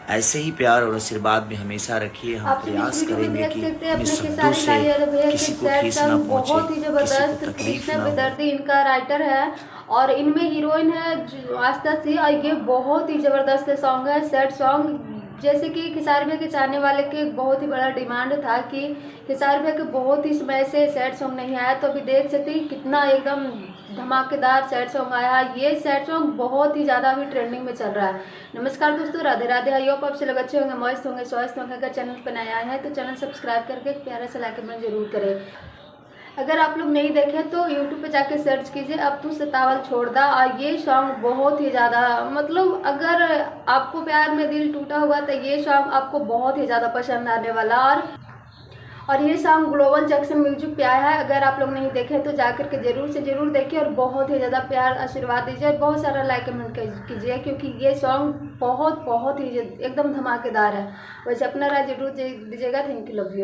ऐसे ही प्यार और आशीर्वाद में हमेशा रखिए। हम आप सभी प्रयास इस वीडियो में करेंगे देख कि सकते हैं अपने अपने शब्दों खेसारी से लाल यादव भैया के किसी को सैड ठेस ना सॉन्ग पहुंचे, बहुत ही किसी को जबरदस्त। तकलीफ कृष्णा ना हो। बेदर्दी इनका राइटर है और इनमें हीरोइन है आस्था सिंह और ये बहुत ही जबरदस्त सॉन्ग है, सैड सॉन्ग। जैसे कि खेसारी भैया के चाहने वाले के बहुत ही बड़ा डिमांड था कि खेसारी भैया के बहुत ही समय से सैड सॉन्ग नहीं आया, तो अभी देख सकते हैं कितना एकदम धमाकेदार सैड सॉन्ग आया है। ये सैड सॉन्ग बहुत ही ज़्यादा अभी ट्रेंडिंग में चल रहा है। नमस्कार दोस्तों, राधे राधे। आई होप आप से लोग अच्छे होंगे, मस्त होंगे, स्वस्थ होंगे। अगर चैनल पर नया आए हैं तो चैनल सब्सक्राइब करके एक प्यारा सा लाइक कमेंट जरूर करें। अगर आप लोग नहीं देखे तो यूट्यूब पे जाके सर्च कीजिए अब तू सतावल छोड़ दा। और ये सॉन्ग बहुत ही ज़्यादा मतलब अगर आपको प्यार में दिल टूटा हुआ तो ये सॉन्ग आपको बहुत ही ज़्यादा पसंद आने वाला। और ये सॉन्ग ग्लोबल जंक्शन म्यूजिक पे आया है। अगर आप लोग नहीं देखे तो जाकर के जरूर से जरूर देखिए और बहुत ही ज़्यादा प्यार आशीर्वाद दीजिए और बहुत सारा लाइक कमेंट कीजिए, क्योंकि ये सॉन्ग बहुत बहुत ही एकदम धमाकेदार है। वैसे अपना राय जरूर दीजिएगा। Thank you, love you.